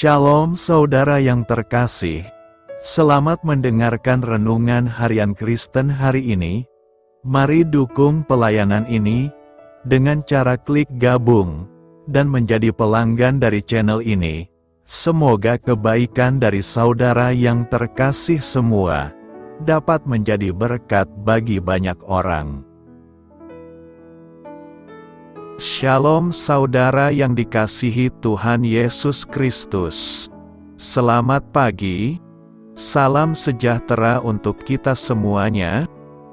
Shalom saudara yang terkasih, selamat mendengarkan renungan harian Kristen hari ini. Mari dukung pelayanan ini dengan cara klik gabung dan menjadi pelanggan dari channel ini. Semoga kebaikan dari saudara yang terkasih semua dapat menjadi berkat bagi banyak orang. Shalom saudara yang dikasihi Tuhan Yesus Kristus. Selamat pagi, salam sejahtera untuk kita semuanya.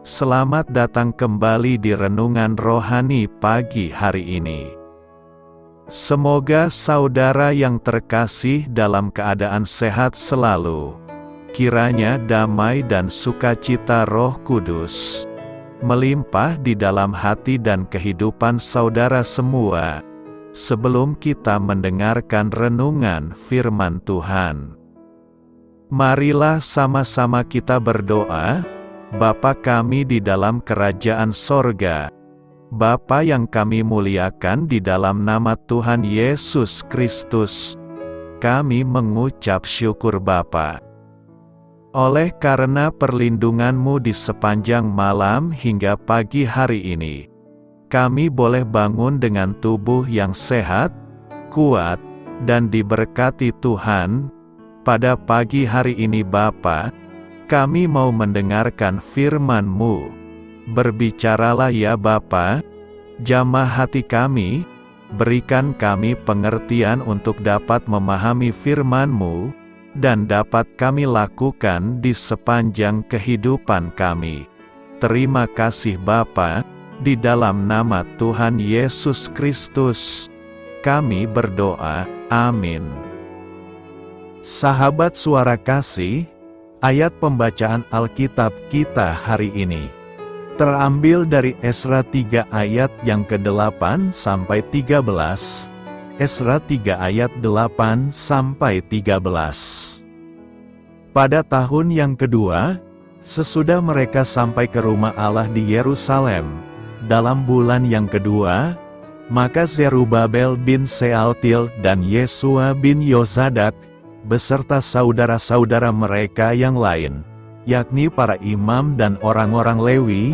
Selamat datang kembali di Renungan Rohani pagi hari ini. Semoga saudara yang terkasih dalam keadaan sehat selalu. Kiranya damai dan sukacita Roh Kudus melimpah di dalam hati dan kehidupan saudara semua, sebelum kita mendengarkan renungan firman Tuhan. Marilah sama-sama kita berdoa. Bapa kami di dalam kerajaan sorga, Bapa yang kami muliakan di dalam nama Tuhan Yesus Kristus, kami mengucap syukur Bapa. Oleh karena perlindungan-Mu di sepanjang malam hingga pagi hari ini, kami boleh bangun dengan tubuh yang sehat, kuat, dan diberkati Tuhan. Pada pagi hari ini Bapa, kami mau mendengarkan firman-Mu. Berbicaralah ya Bapa, jamah hati kami, berikan kami pengertian untuk dapat memahami firman-Mu, dan dapat kami lakukan di sepanjang kehidupan kami. Terima kasih Bapa, di dalam nama Tuhan Yesus Kristus, kami berdoa, amin. Sahabat suara kasih, ayat pembacaan Alkitab kita hari ini terambil dari Esra 3 ayat yang ke-8 sampai 13. Esra 3 ayat 8 sampai 13. Pada tahun yang kedua, sesudah mereka sampai ke rumah Allah di Yerusalem, dalam bulan yang kedua, maka Zerubabel bin Sealtiel dan Yesua bin Yozadak, beserta saudara-saudara mereka yang lain, yakni para imam dan orang-orang Lewi,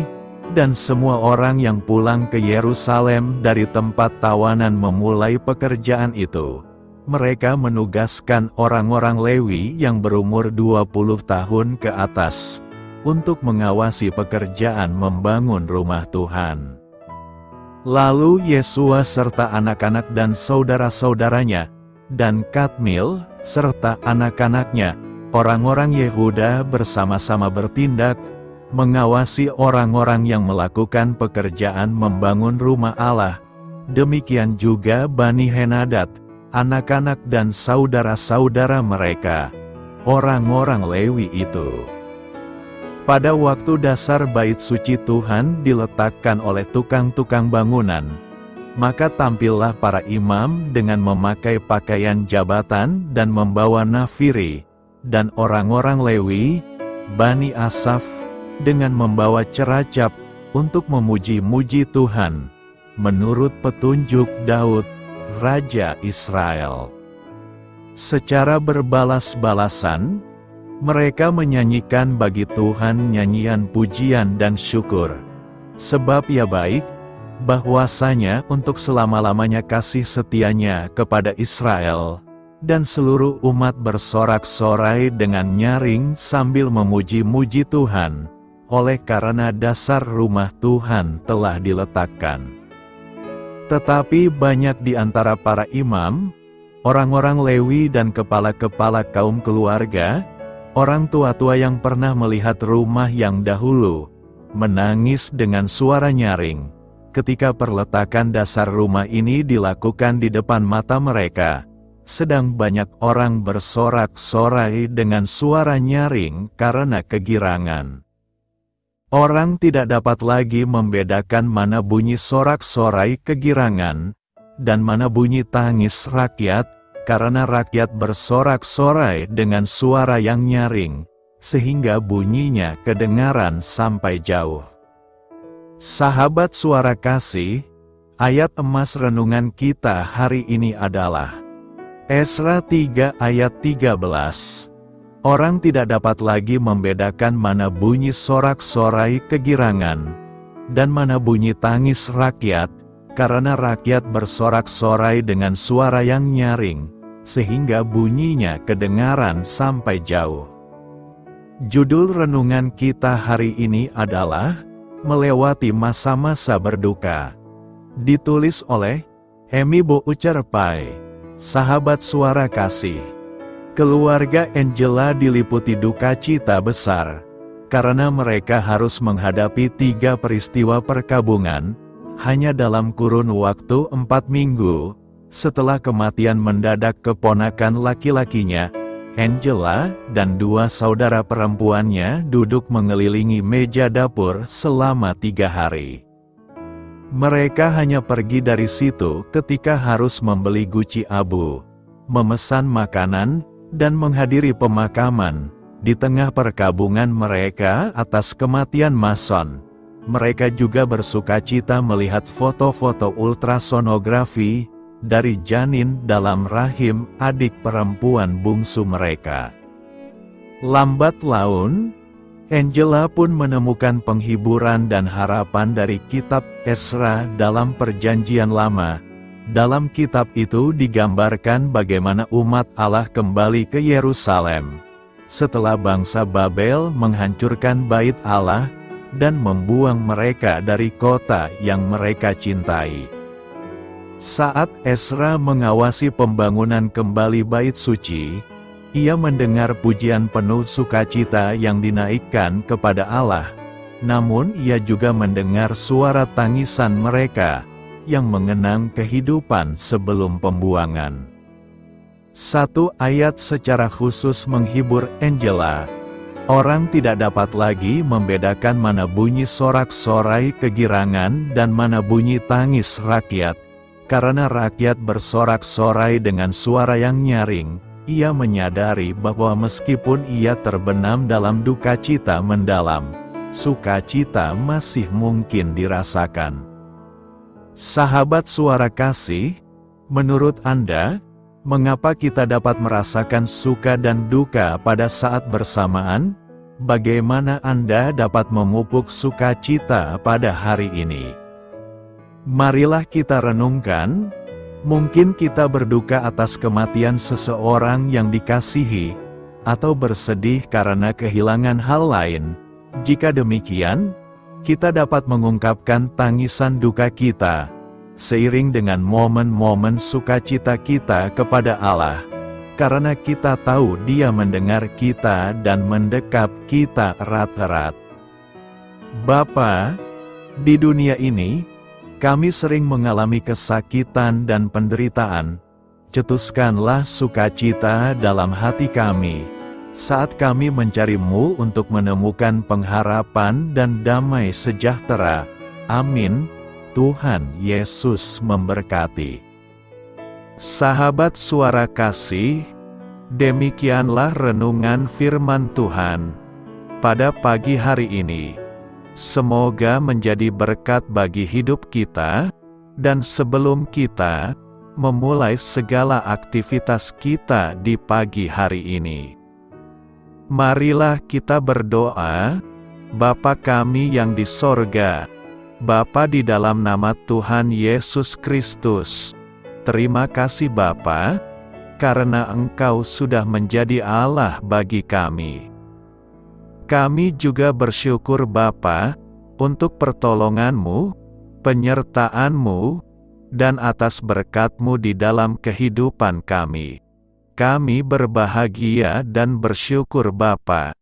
dan semua orang yang pulang ke Yerusalem dari tempat tawanan memulai pekerjaan itu. Mereka menugaskan orang-orang Lewi yang berumur 20 tahun ke atas untuk mengawasi pekerjaan membangun rumah Tuhan. Lalu Yesua serta anak-anak dan saudara-saudaranya, dan Kadmil serta anak-anaknya, orang-orang Yehuda bersama-sama bertindak, mengawasi orang-orang yang melakukan pekerjaan membangun rumah Allah. Demikian juga Bani Henadad, anak-anak dan saudara-saudara mereka, orang-orang Lewi itu. Pada waktu dasar bait suci Tuhan diletakkan oleh tukang-tukang bangunan, maka tampillah para imam dengan memakai pakaian jabatan dan membawa nafiri, dan orang-orang Lewi, Bani Asaf, dengan membawa ceracap untuk memuji-muji Tuhan, menurut petunjuk Daud, Raja Israel. Secara berbalas-balasan, mereka menyanyikan bagi Tuhan nyanyian pujian dan syukur, sebab Ia baik, bahwasanya untuk selama-lamanya kasih setianya kepada Israel, dan seluruh umat bersorak-sorai dengan nyaring sambil memuji-muji Tuhan, oleh karena dasar rumah Tuhan telah diletakkan. Tetapi banyak di antara para imam, orang-orang Lewi dan kepala-kepala kaum keluarga, orang tua-tua yang pernah melihat rumah yang dahulu, menangis dengan suara nyaring, ketika perletakan dasar rumah ini dilakukan di depan mata mereka, sedang banyak orang bersorak-sorai dengan suara nyaring karena kegirangan. Orang tidak dapat lagi membedakan mana bunyi sorak-sorai kegirangan, dan mana bunyi tangis rakyat, karena rakyat bersorak-sorai dengan suara yang nyaring, sehingga bunyinya kedengaran sampai jauh. Sahabat suara kasih, ayat emas renungan kita hari ini adalah Esra 3 ayat 13. Orang tidak dapat lagi membedakan mana bunyi sorak-sorai kegirangan, dan mana bunyi tangis rakyat, karena rakyat bersorak-sorai dengan suara yang nyaring, sehingga bunyinya kedengaran sampai jauh. Judul renungan kita hari ini adalah Melewati Masa-Masa Berduka. Ditulis oleh Emi Boucherpai, sahabat suara kasih. Keluarga Angela diliputi duka cita besar, karena mereka harus menghadapi 3 peristiwa perkabungan, hanya dalam kurun waktu 4 minggu, setelah kematian mendadak keponakan laki-lakinya, Angela, dan 2 saudara perempuannya duduk mengelilingi meja dapur selama 3 hari. Mereka hanya pergi dari situ ketika harus membeli guci abu, memesan makanan, dan menghadiri pemakaman. Di tengah perkabungan mereka atas kematian Mason, mereka juga bersukacita melihat foto-foto ultrasonografi dari janin dalam rahim adik perempuan bungsu mereka. Lambat laun, Angela pun menemukan penghiburan dan harapan dari kitab Esra dalam Perjanjian Lama. Dalam kitab itu digambarkan bagaimana umat Allah kembali ke Yerusalem setelah bangsa Babel menghancurkan bait Allah dan membuang mereka dari kota yang mereka cintai. Saat Esra mengawasi pembangunan kembali bait suci, ia mendengar pujian penuh sukacita yang dinaikkan kepada Allah. Namun ia juga mendengar suara tangisan mereka yang mengenang kehidupan sebelum pembuangan. 1 ayat secara khusus menghibur Angela. Orang tidak dapat lagi membedakan mana bunyi sorak-sorai kegirangan dan mana bunyi tangis rakyat. Karena rakyat bersorak-sorai dengan suara yang nyaring, ia menyadari bahwa meskipun ia terbenam dalam duka cita mendalam, sukacita masih mungkin dirasakan. Sahabat suara kasih, menurut Anda, mengapa kita dapat merasakan suka dan duka pada saat bersamaan? Bagaimana Anda dapat memupuk sukacita pada hari ini? Marilah kita renungkan, mungkin kita berduka atas kematian seseorang yang dikasihi, atau bersedih karena kehilangan hal lain. Jika demikian, kita dapat mengungkapkan tangisan duka kita, seiring dengan momen-momen sukacita kita kepada Allah, karena kita tahu Dia mendengar kita dan mendekap kita erat-erat. Bapa, di dunia ini, kami sering mengalami kesakitan dan penderitaan. Cetuskanlah sukacita dalam hati kami, saat kami mencari-Mu untuk menemukan pengharapan dan damai sejahtera. Amin. Tuhan Yesus memberkati. Sahabat suara kasih, demikianlah renungan firman Tuhan pada pagi hari ini. Semoga menjadi berkat bagi hidup kita, dan sebelum kita memulai segala aktivitas kita di pagi hari ini, marilah kita berdoa. Bapa kami yang di sorga, Bapa di dalam nama Tuhan Yesus Kristus, terima kasih Bapa, karena Engkau sudah menjadi Allah bagi kami. Kami juga bersyukur Bapa, untuk pertolongan-Mu, penyertaan-Mu, dan atas berkat-Mu di dalam kehidupan kami. Kami berbahagia dan bersyukur Bapa,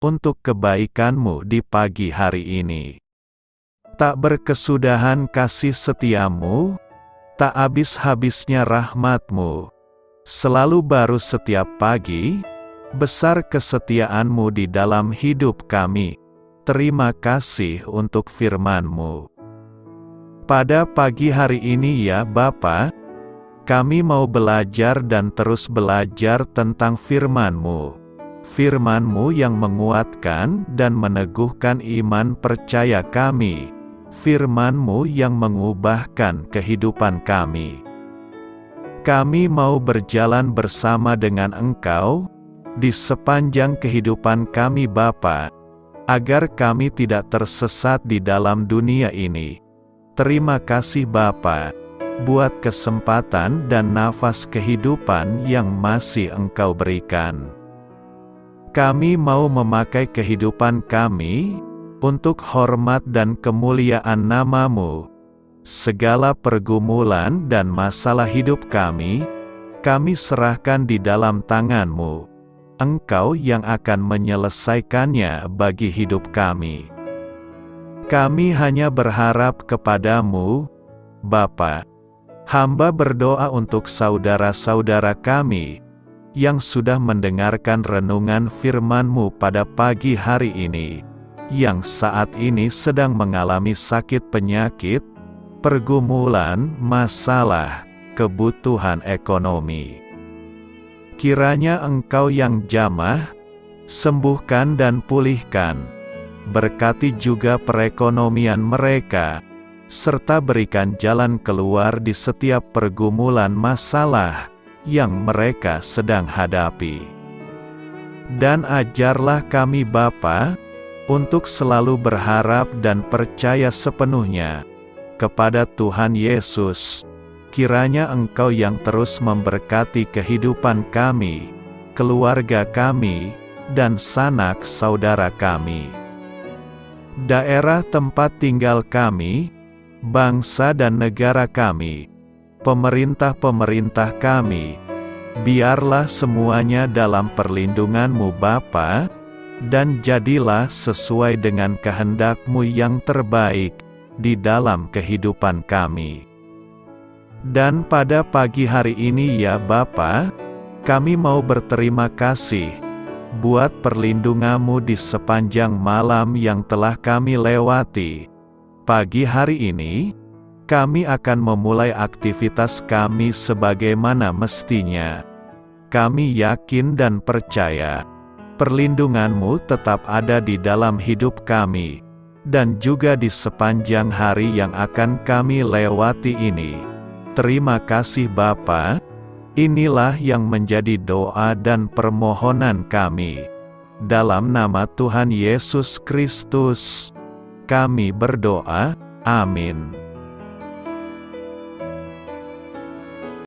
untuk kebaikan-Mu di pagi hari ini. Tak berkesudahan kasih setia-Mu, tak habis-habisnya rahmat-Mu, selalu baru setiap pagi. Besar kesetiaan-Mu di dalam hidup kami. Terima kasih untuk firman-Mu. Pada pagi hari ini ya Bapa, kami mau belajar dan terus belajar tentang firman-Mu. Firman-Mu yang menguatkan dan meneguhkan iman percaya kami. Firman-Mu yang mengubahkan kehidupan kami. Kami mau berjalan bersama dengan Engkau di sepanjang kehidupan kami Bapa, agar kami tidak tersesat di dalam dunia ini. Terima kasih Bapa, buat kesempatan dan nafas kehidupan yang masih Engkau berikan. Kami mau memakai kehidupan kami untuk hormat dan kemuliaan nama-Mu. Segala pergumulan dan masalah hidup kami serahkan di dalam tangan-Mu. Engkau yang akan menyelesaikannya bagi hidup kami. Kami hanya berharap kepada-Mu, Bapa. Hamba berdoa untuk saudara-saudara kami yang sudah mendengarkan renungan firman-Mu pada pagi hari ini, yang saat ini sedang mengalami sakit penyakit, pergumulan, masalah, kebutuhan ekonomi. Kiranya Engkau yang jamah, sembuhkan dan pulihkan. Berkati juga perekonomian mereka, serta berikan jalan keluar di setiap pergumulan masalah yang mereka sedang hadapi. Dan ajarlah kami Bapa, untuk selalu berharap dan percaya sepenuhnya kepada Tuhan Yesus. Kiranya Engkau yang terus memberkati kehidupan kami, keluarga kami, dan sanak saudara kami. Daerah tempat tinggal kami, bangsa dan negara kami, pemerintah-pemerintah kami, biarlah semuanya dalam perlindungan-Mu Bapa, dan jadilah sesuai dengan kehendak-Mu yang terbaik di dalam kehidupan kami. Dan pada pagi hari ini ya Bapa, kami mau berterima kasih buat perlindungan-Mu di sepanjang malam yang telah kami lewati. Pagi hari ini, kami akan memulai aktivitas kami sebagaimana mestinya. Kami yakin dan percaya, perlindungan-Mu tetap ada di dalam hidup kami, dan juga di sepanjang hari yang akan kami lewati ini. Terima kasih Bapa. Inilah yang menjadi doa dan permohonan kami. Dalam nama Tuhan Yesus Kristus, kami berdoa. Amin.